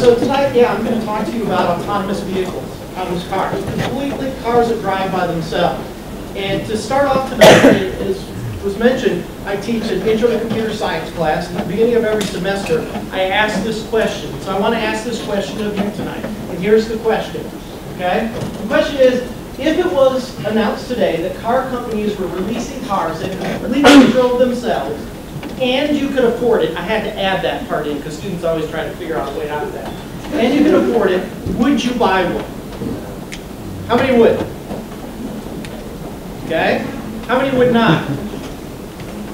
So tonight, I'm going to talk to you about autonomous vehicles, autonomous cars, completely cars that drive by themselves. And to start off tonight, as was mentioned, I teach an intro to computer science class. And at the beginning of every semester, I ask this question. So I want to ask this question of you tonight. And here's the question, okay? The question is, if it was announced today that car companies were releasing cars that completely drove themselves, and you could afford it, I had to add that part in because students always try to figure out a way out of that, and you could afford it, would you buy one? How many would? Okay? How many would not?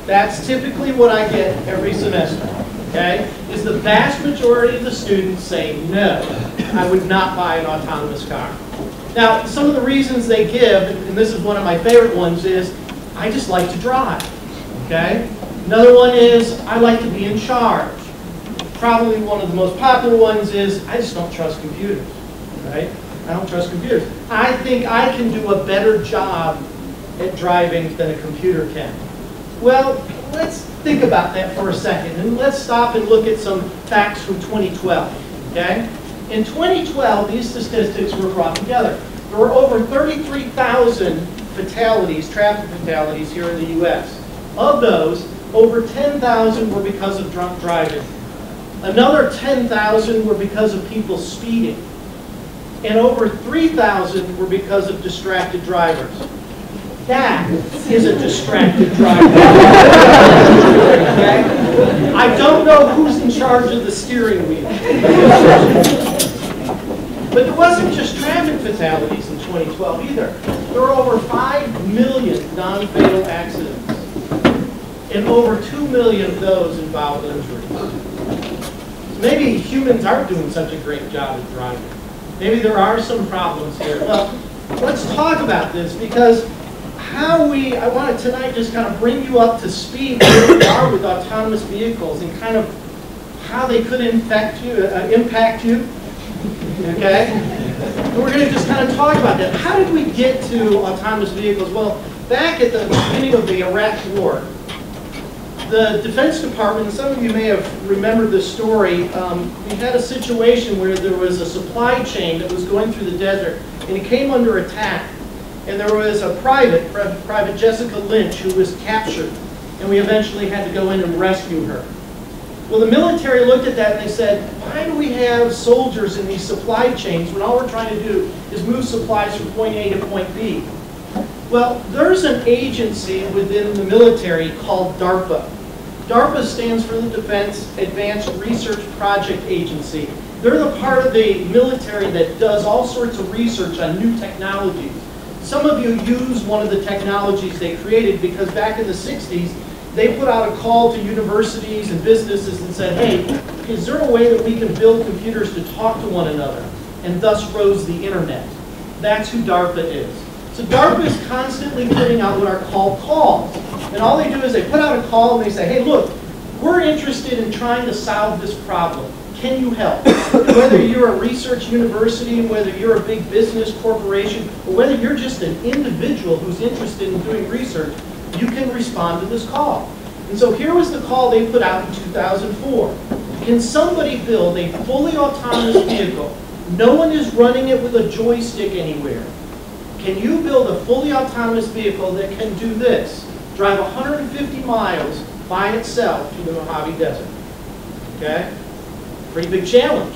That's typically what I get every semester, okay? Is the vast majority of the students say, no, I would not buy an autonomous car. Now, some of the reasons they give, and this is one of my favorite ones, is I just like to drive, okay? Another one is I like to be in charge. Probably one of the most popular ones is I just don't trust computers, right? I don't trust computers. I think I can do a better job at driving than a computer can. Well, let's think about that for a second, and let's stop and look at some facts from 2012, okay? In 2012, these statistics were brought together. There were over 33,000 fatalities, traffic fatalities here in the U.S. Of those, over 10,000 were because of drunk driving. Another 10,000 were because of people speeding. And over 3,000 were because of distracted drivers. That is a distracted driver. Okay? I don't know who's in charge of the steering wheel. But there wasn't just traffic fatalities in 2012 either. There were over 5 million non-fatal accidents. And over 2 million of those involved injuries. So maybe humans aren't doing such a great job of driving. Maybe there are some problems here. Well, let's talk about this because I want to tonight just kind of bring you up to speed where we are with autonomous vehicles and kind of how they could impact you, okay? And we're going to just kind of talk about that. How did we get to autonomous vehicles? Well, back at the beginning of the Iraq War, the Defense Department, and some of you may have remembered this story, we had a situation where there was a supply chain that was going through the desert, and it came under attack. And there was a Private Jessica Lynch, who was captured, and we eventually had to go in and rescue her. Well, the military looked at that and they said, why do we have soldiers in these supply chains when all we're trying to do is move supplies from point A to point B? Well, there's an agency within the military called DARPA. DARPA stands for the Defense Advanced Research Project Agency. They're the part of the military that does all sorts of research on new technologies. Some of you use one of the technologies they created because back in the 60s, they put out a call to universities and businesses and said, hey, is there a way that we can build computers to talk to one another? And thus rose the internet. That's who DARPA is. So DARPA is constantly putting out what are called calls. And all they do is they put out a call and they say, hey, look, we're interested in trying to solve this problem. Can you help? And whether you're a research university, whether you're a big business corporation, or whether you're just an individual who's interested in doing research, you can respond to this call. And so here was the call they put out in 2004. Can somebody build a fully autonomous vehicle? No one is running it with a joystick anywhere. Can you build a fully autonomous vehicle that can do this? Drive 150 miles by itself through the Mojave Desert. Okay? Pretty big challenge.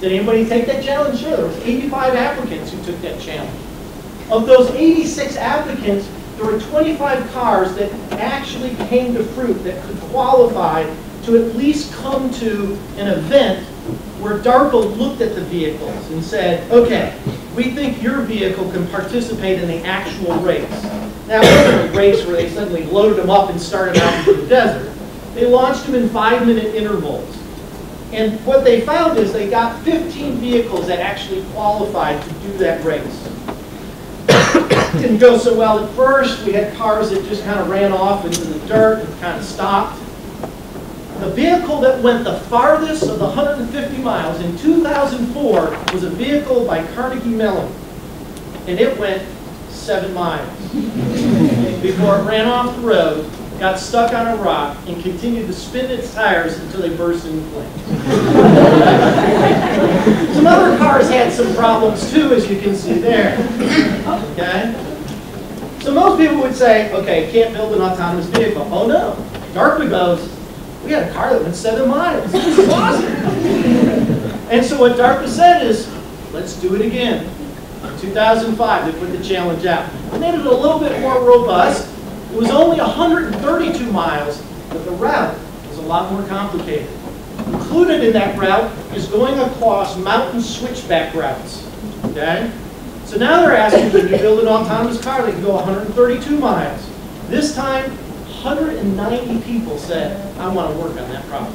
Did anybody take that challenge? Sure, there was 85 applicants who took that challenge. Of those 86 applicants, there were 25 cars that actually came to fruit that could qualify to at least come to an event where DARPA looked at the vehicles and said, okay, we think your vehicle can participate in the actual race. Now, it wasn't a race where they suddenly loaded them up and started out into the desert. They launched them in 5-minute intervals. And what they found is they got 15 vehicles that actually qualified to do that race. Didn't go so well at first. We had cars that just kind of ran off into the dirt and kind of stopped. The vehicle that went the farthest of the 150 miles in 2004 was a vehicle by Carnegie Mellon. And it went 7 miles before it ran off the road got stuck on a rock, and continued to spin its tires until they burst into flames. Some other cars had some problems too, as you can see there. Okay? So most people would say, okay, can't build an autonomous vehicle. Oh no. DARPA goes, we had a car that went 7 miles. This is awesome. And so what DARPA said is, let's do it again. In 2005, they put the challenge out. They made it a little bit more robust. It was only 132 miles, but the route was a lot more complicated. Included in that route is going across mountain switchback routes. Okay? So now they're asking, when you build an autonomous car that can go 132 miles. This time, 190 people said, I want to work on that problem.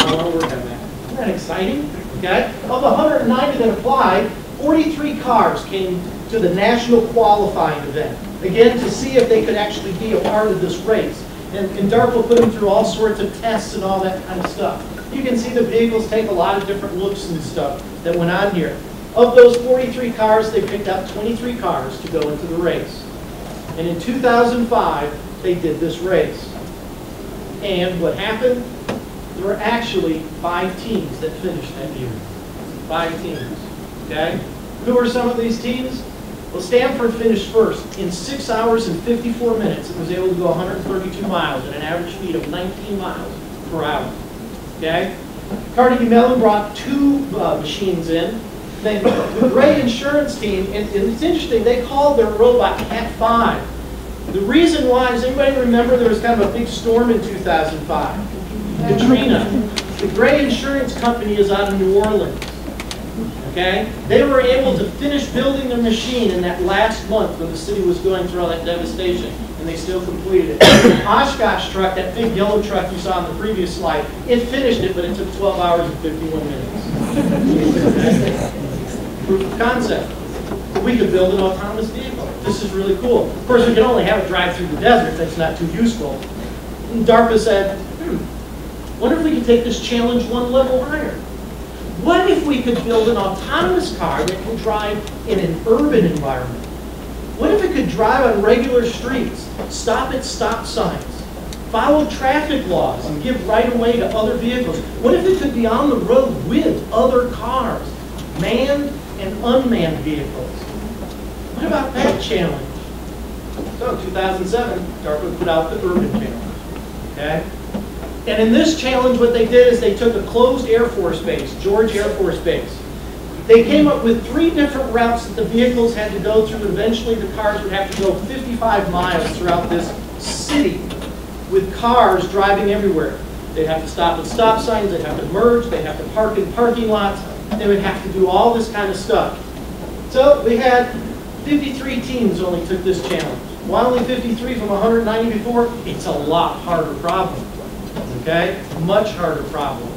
I want to work on that. Isn't that exciting? Okay? Of the 190 that applied, 43 cars came to the national qualifying event. Again, to see if they could actually be a part of this race. And DARPA put them through all sorts of tests and all that kind of stuff. You can see the vehicles take a lot of different looks and stuff that went on here. Of those 43 cars, they picked out 23 cars to go into the race. And in 2005, they did this race. And what happened? There were actually 5 teams that finished that year. 5 teams. Okay? Who were some of these teams? Well, Samford finished first. In 6 hours and 54 minutes, it was able to go 132 miles at an average speed of 19 miles per hour. Okay? Carnegie Mellon brought 2 machines in. The Gray Insurance team, and it's interesting, they called their robot Cat 5. The reason why, does anybody remember there was kind of a big storm in 2005? Katrina. The Gray Insurance Company is out of New Orleans. Okay? They were able to finish building their machine in that last month when the city was going through all that devastation, and they still completed it. The Oshkosh truck, that big yellow truck you saw on the previous slide, it finished it, but it took 12 hours and 51 minutes. Proof of concept. We could build an autonomous vehicle. This is really cool. Of course, we can only have it drive through the desert. That's not too useful. And DARPA said, wonder if we could take this challenge 1 level higher. What if we could build an autonomous car that can drive in an urban environment? What if it could drive on regular streets, stop at stop signs, follow traffic laws, and give right of way to other vehicles? What if it could be on the road with other cars, manned and unmanned vehicles? What about that challenge? So in 2007, DARPA put out the urban challenge. Okay? And in this challenge, what they did is they took a closed Air Force base, George Air Force Base. They came up with 3 different routes that the vehicles had to go through. Eventually, the cars would have to go 55 miles throughout this city with cars driving everywhere. They'd have to stop at stop signs. They'd have to merge. They'd have to park in parking lots. They would have to do all this kind of stuff. So we had 53 teams only took this challenge. Why only 53 from 190 before? It's a lot harder problem. Okay? Much harder problem.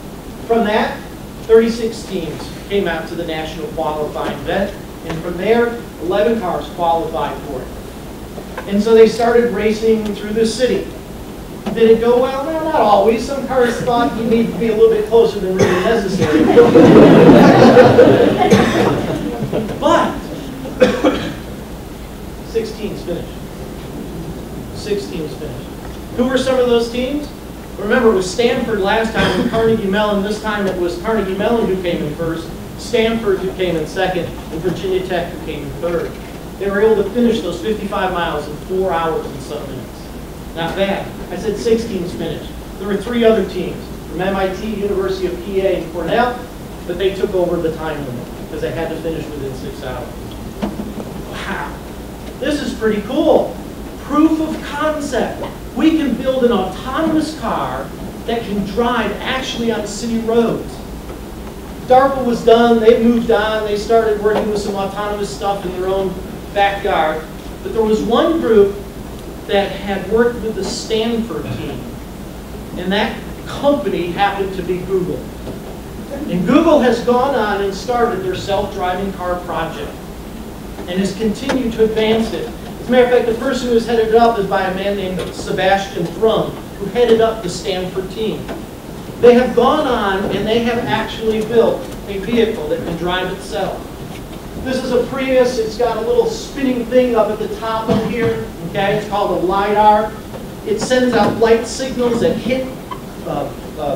From that, 36 teams came out to the national qualifying event, and from there, 11 cars qualified for it. And so they started racing through the city. Did it go well? Well, not always. Some cars thought you need to be a little bit closer than really necessary. But 6 teams finished. 6 teams finished. Who were some of those teams? Remember, it was Samford last time and Carnegie Mellon. This time it was Carnegie Mellon who came in first, Samford who came in second, and Virginia Tech who came in third. They were able to finish those 55 miles in 4 hours and some minutes. Not bad. I said 6 teams finished. There were 3 other teams from MIT, University of PA, and Cornell, but they took over the time limit because they had to finish within 6 hours. Wow. This is pretty cool. Proof of concept. We can build an autonomous car that can drive actually on city roads. DARPA was done. They moved on. They started working with some autonomous stuff in their own backyard. But there was one group that had worked with the Samford team. And that company happened to be Google. And Google has gone on and started their self-driving car project and has continued to advance it. As a matter of fact, the person who has headed it up is by a man named Sebastian Thrun, who headed up the Samford team. They have gone on and they have actually built a vehicle that can drive itself. This is a Prius. It's got a little spinning thing up at the top of here. Okay, it's called a LiDAR. It sends out light signals that hit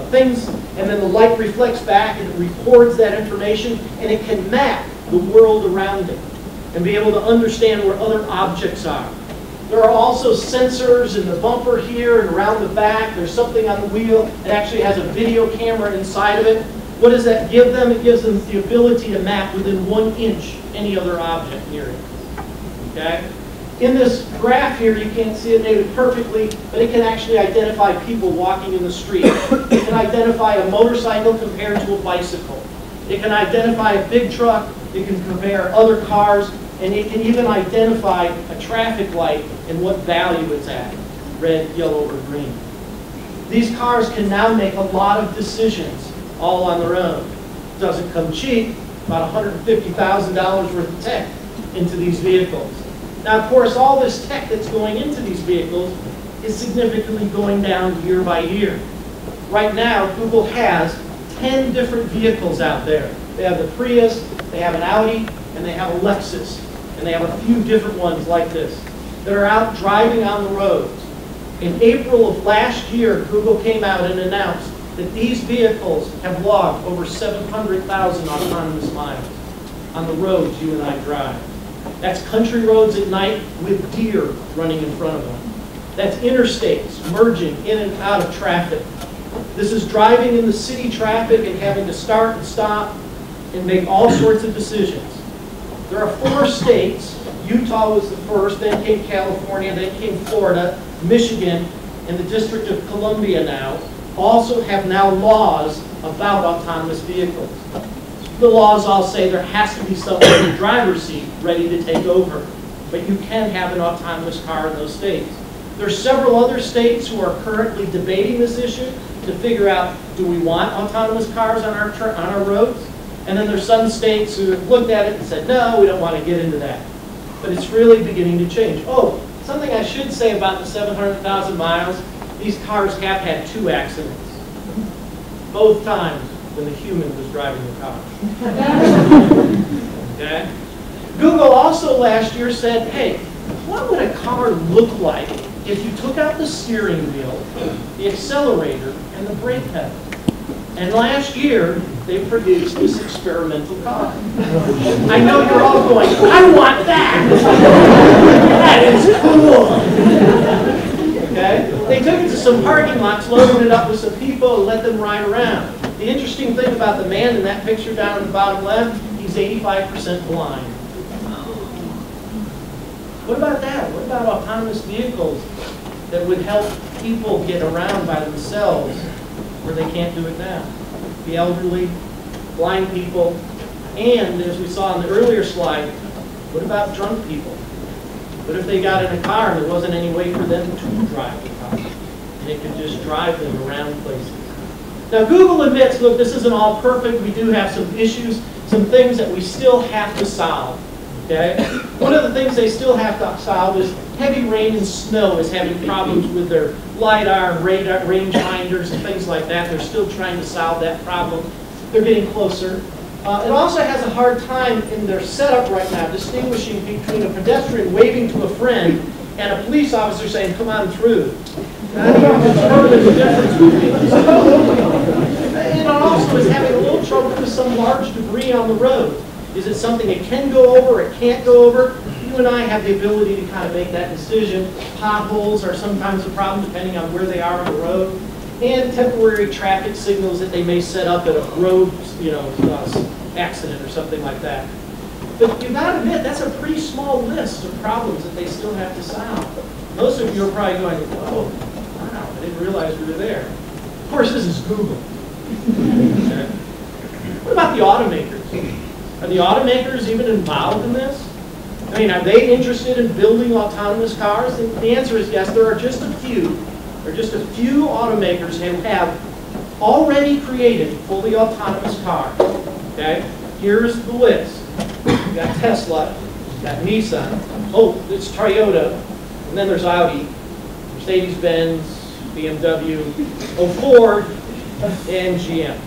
things, and then the light reflects back and it records that information, and it can map the world around it and be able to understand where other objects are. There are also sensors in the bumper here and around the back. There's something on the wheel that actually has a video camera inside of it. What does that give them? It gives them the ability to map within 1 inch any other object near it. Okay? In this graph here, you can't see it maybe perfectly, but it can actually identify people walking in the street. It can identify a motorcycle compared to a bicycle. It can identify a big truck. It can compare other cars. And it can even identify a traffic light and what value it's at, red, yellow, or green. These cars can now make a lot of decisions all on their own. It doesn't come cheap, about $150,000 worth of tech into these vehicles. Now, of course, all this tech that's going into these vehicles is significantly going down year by year. Right now, Google has 10 different vehicles out there. They have the Prius, they have an Audi, and they have a Lexus. And they have a few different ones like this that are out driving on the roads. In April of last year, Google came out and announced that these vehicles have logged over 700,000 autonomous miles on the roads you and I drive. That's country roads at night with deer running in front of them. That's interstates merging in and out of traffic. This is driving in the city traffic and having to start and stop and make all sorts of decisions. There are 4 states. Utah was the first, then came California, then came Florida, Michigan, and the District of Columbia now also have now laws about autonomous vehicles. The laws all say there has to be someone in the driver's seat ready to take over, but you can have an autonomous car in those states. There are several other states who are currently debating this issue to figure out, do we want autonomous cars on our roads? And then there's some states who have looked at it and said, no, we don't want to get into that. But it's really beginning to change. Oh, something I should say about the 700,000 miles, these cars have had 2 accidents. Both times when the human was driving the car. Okay? Google also last year said, hey, what would a car look like if you took out the steering wheel, the accelerator, and the brake pedal? And last year, they produced this experimental car. I know you're all going, I want that! That is cool! Okay? They took it to some parking lots, loaded it up with some people, and let them ride around. The interesting thing about the man in that picture down in the bottom left, he's 85% blind. What about that? What about autonomous vehicles that would help people get around by themselves where they can't do it now? The elderly, blind people, and as we saw in the earlier slide, what about drunk people? What if they got in a car and there wasn't any way for them to drive the car? And it could just drive them around places. Now Google admits, look, this isn't all perfect. We do have some issues, some things that we still have to solve. Okay? One of the things they still have to solve is heavy rain and snow is having problems with their LiDAR and radar rangefinders and things like that. They're still trying to solve that problem. They're getting closer. It also has a hard time in their setup right now distinguishing between a pedestrian waving to a friend and a police officer saying, come on through. Not even determine the difference between these two. And it also is having a little trouble with some large debris on the road. Is it something it can go over, it can't go over? You and I have the ability to kind of make that decision. Potholes are sometimes a problem depending on where they are on the road. And temporary traffic signals that they may set up at a road, accident or something like that. But you've got to admit, that's a pretty small list of problems that they still have to solve. Most of you are probably going, oh, wow, I didn't realize we were there. Of course, this is Google. Okay. What about the automakers? Are the automakers even involved in this? I mean, are they interested in building autonomous cars? And the answer is yes. There are just a few. There are just a few automakers who have already created fully autonomous cars. Okay? Here's the list. You've got Tesla, you've got Nissan, oh, it's Toyota, and then there's Audi, Mercedes-Benz, BMW, Ford, and GM.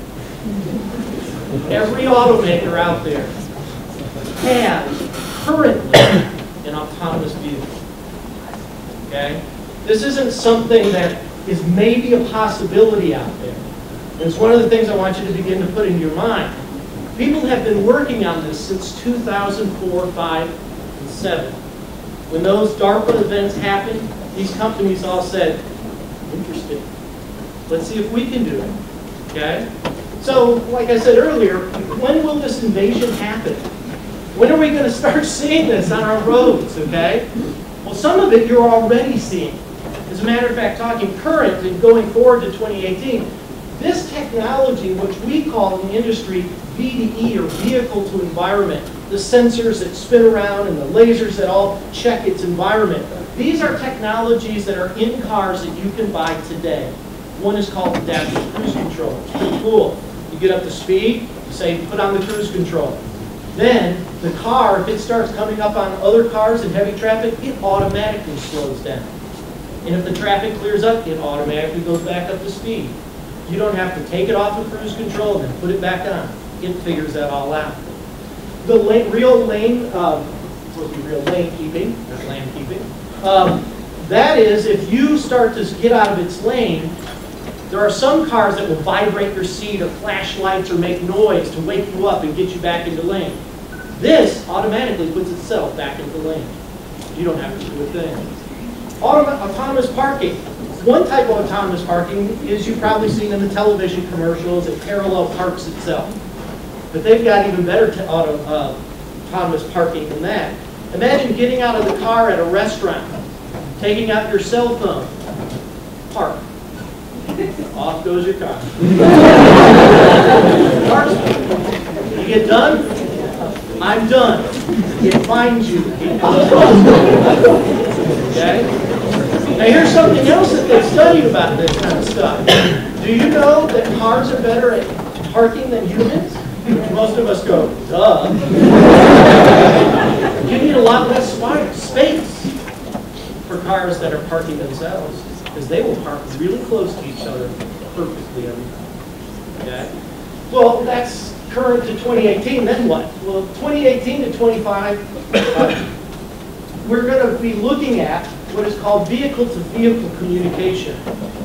Every automaker out there has currently an autonomous vehicle. Okay? This isn't something that is maybe a possibility out there. And it's one of the things I want you to begin to put in your mind. People have been working on this since 2004, 5, and 7. When those DARPA events happened, these companies all said, interesting. Let's see if we can do it. Okay? So, like I said earlier, when will this invasion happen? When are we going to start seeing this on our roads? Okay? Well, some of it you're already seeing. As a matter of fact, talking current and going forward to 2018, this technology, which we call in the industry VDE, or vehicle to environment, the sensors that spin around and the lasers that all check its environment, these are technologies that are in cars that you can buy today. One is called adaptive cruise control. It's pretty cool. You get up to speed, you say put on the cruise control. Then the car, if it starts coming up on other cars in heavy traffic, it automatically slows down. And if the traffic clears up, it automatically goes back up to speed. You don't have to take it off of cruise control and then put it back on. It figures that all out. The real lane, supposed to be real lane keeping, not land keeping. That is, if you start to get out of its lane, there are some cars that will vibrate your seat or flash lights or make noise to wake you up and get you back into lane. This automatically puts itself back into lane. You don't have to do a thing. Autonomous parking. One type of autonomous parking is you've probably seen in the television commercials. It parallel parks itself. But they've got even better autonomous parking than that. Imagine getting out of the car at a restaurant, taking out your cell phone, park. Off goes your car. When you get done, I'm done. It finds you. Okay? Now here's something else that they've studied about this kind of stuff. Do you know that cars are better at parking than humans? Most of us go, duh. You need a lot less space for cars that are parking themselves, because they will park really close to each other perfectly every time. Okay? Well, that's current to 2018, then what? Well, 2018 to 25, we're going to be looking at what is called vehicle-to-vehicle communication.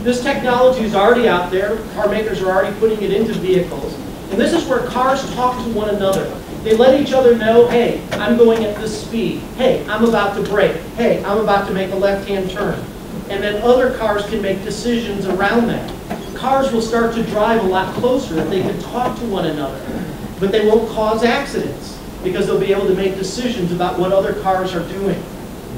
This technology is already out there. Car makers are already putting it into vehicles. And this is where cars talk to one another. They let each other know, hey, I'm going at this speed. Hey, I'm about to brake. Hey, I'm about to make a left-hand turn. And then other cars can make decisions around that. Cars will start to drive a lot closer if they can talk to one another. But they won't cause accidents because they'll be able to make decisions about what other cars are doing.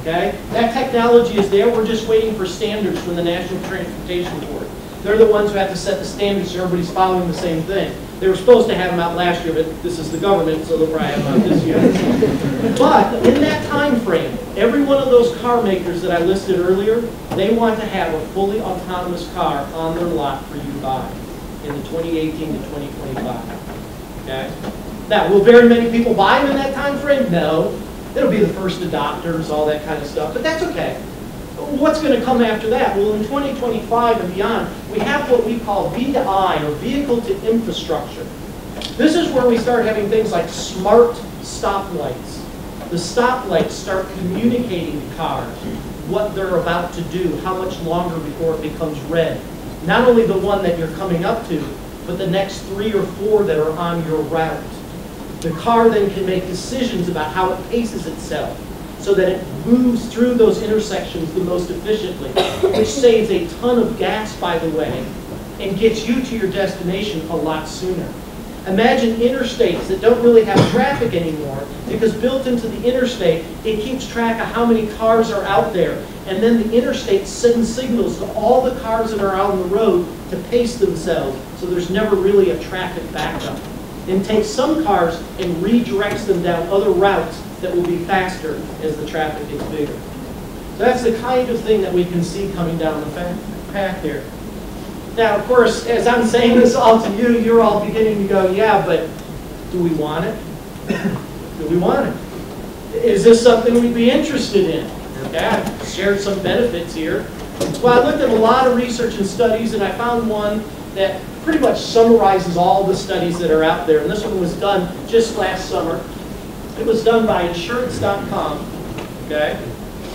Okay? That technology is there. We're just waiting for standards from the National Transportation Board. They're the ones who have to set the standards so everybody's following the same thing. They were supposed to have them out last year, but this is the government, so they'll probably have them out this year. But in that time frame, every one of those car makers that I listed earlier, they want to have a fully autonomous car on their lot for you to buy in the 2018 to 2025. Okay? Now, will very many people buy them in that time frame? No. It'll be the first adopters, all that kind of stuff, but that's okay. What's going to come after that? Well, in 2025 and beyond, we have what we call V2I, or vehicle to infrastructure. This is where we start having things like smart stoplights. The stoplights start communicating to cars what they're about to do, how much longer before it becomes red. Not only the one that you're coming up to, but the next 3 or 4 that are on your route. The car then can make decisions about how it paces itself so that it moves through those intersections the most efficiently, which saves a ton of gas, by the way, and gets you to your destination a lot sooner. Imagine interstates that don't really have traffic anymore, because built into the interstate, it keeps track of how many cars are out there, and then the interstate sends signals to all the cars that are out on the road to pace themselves, so there's never really a traffic backup. And takes some cars and redirects them down other routes that will be faster as the traffic gets bigger. So that's the kind of thing that we can see coming down the path here. Now, of course, as I'm saying this all to you, you're all beginning to go, yeah, but do we want it? Do we want it? Is this something we'd be interested in? Okay, I've shared some benefits here. Well, I looked at a lot of research and studies, and I found one that pretty much summarizes all the studies that are out there. And this one was done just last summer. It was done by insurance.com. Okay?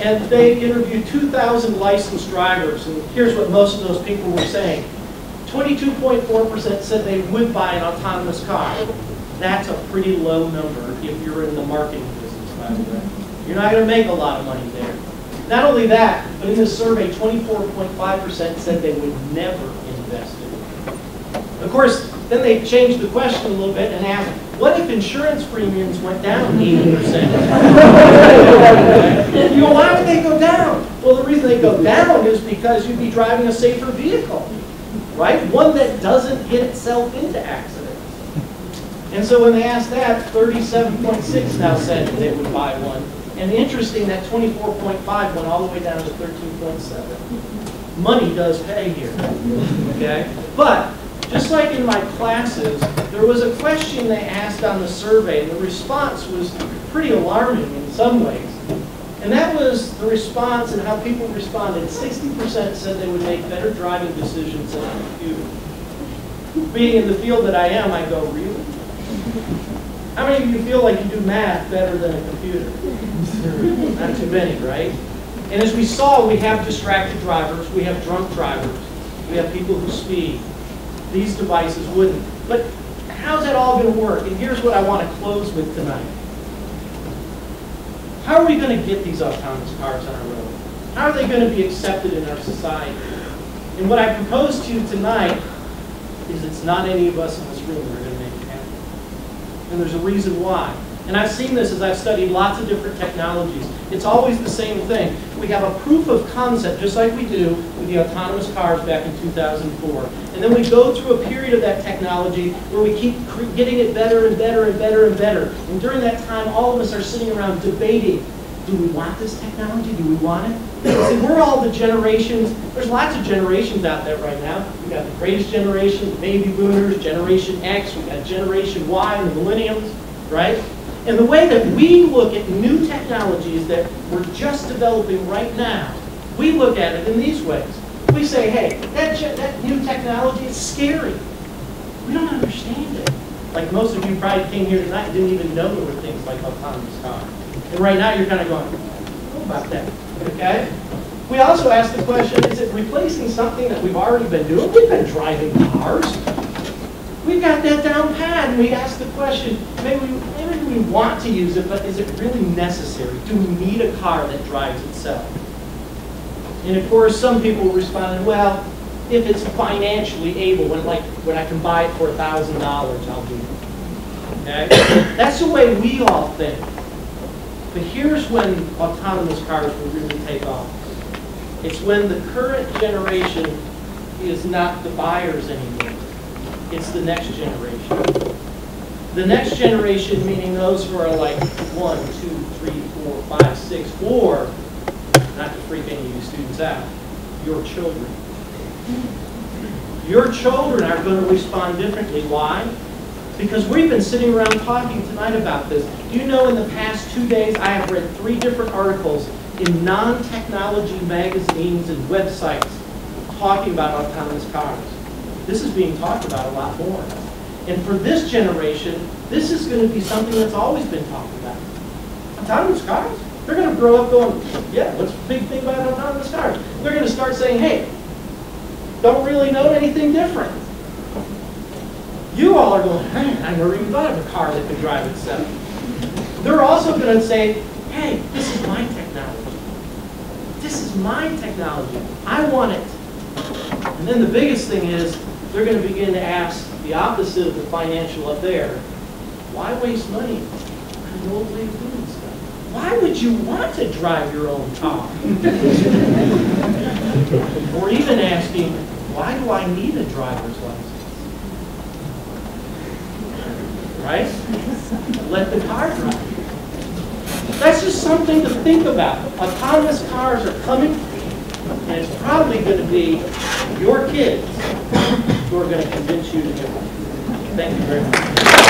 And they interviewed 2,000 licensed drivers, and here's what most of those people were saying. 22.4% said they would buy an autonomous car. That's a pretty low number if you're in the marketing business, by the way. You're not going to make a lot of money there. Not only that, but in this survey, 24.5% said they would never invest in it. Of course, then they changed the question a little bit and asked, what if insurance premiums went down 80%? You go, why would they go down? Well, the reason they go down is because you'd be driving a safer vehicle, right? One that doesn't get itself into accidents. And so when they asked that, 37.6 now said they would buy one. And interesting, that 24.5 went all the way down to 13.7. Money does pay here, okay? But just like in my classes, there was a question they asked on the survey, and the response was pretty alarming in some ways. And that was the response and how people responded. 60% said they would make better driving decisions than a computer. Being in the field that I am, I go, really? How many of you feel like you do math better than a computer? Not too many, right? And as we saw, we have distracted drivers, we have drunk drivers, we have people who speed. These devices wouldn't. But how's that all going to work? And here's what I want to close with tonight. How are we going to get these autonomous cars on our road? How are they going to be accepted in our society? And what I propose to you tonight is it's not any of us in this room that are going to make it happen. And there's a reason why. And I've seen this as I've studied lots of different technologies. It's always the same thing. We have a proof of concept, just like we do with the autonomous cars back in 2004. And then we go through a period of that technology where we keep getting it better and better and better and better. And during that time, all of us are sitting around debating, do we want this technology? Do we want it? See, we're all the generations. There's lots of generations out there right now. We've got the greatest generation, the baby boomers, Generation X, we've got Generation Y and the millennials, right? And the way that we look at new technologies that we're just developing right now, we look at it in these ways. We say, hey, that new technology is scary. We don't understand it. Like most of you probably came here tonight and didn't even know there were things like autonomous cars. And right now you're kind of going, what about that? Okay? We also ask the question, is it replacing something that we've already been doing? We've been driving cars. We've got that down pat, and we ask the question, maybe we want to use it, but is it really necessary? Do we need a car that drives itself? And of course, some people responded, well, if it's financially able, when I can buy it for $1,000, I'll do it. Okay? That's the way we all think. But here's when autonomous cars will really take off. It's when the current generation is not the buyers anymore. It's the next generation. The next generation, meaning those who are like 1, 2, 3, 4, 5, 6, or, not to freak any of you students out, your children. Your children are going to respond differently. Why? Because we've been sitting around talking tonight about this. Do you know in the past 2 days I have read 3 different articles in non-technology magazines and websites talking about autonomous cars. This is being talked about a lot more. And for this generation, this is going to be something that's always been talked about. Autonomous cars? They're going to grow up going, yeah, what's the big thing about autonomous cars? They're going to start saying, hey, don't really know anything different. You all are going, hey, I never even thought of a car that could drive itself. They're also going to say, hey, this is my technology. This is my technology. I want it. And then the biggest thing is, they're going to begin to ask the opposite of the financial up there. Why waste money on the old way of doing stuff? Why would you want to drive your own car? Or even asking, why do I need a driver's license? Right? Let the car drive. That's just something to think about. Autonomous cars are coming, and it's probably going to be your kids who are going to convince you to do it. Thank you very much.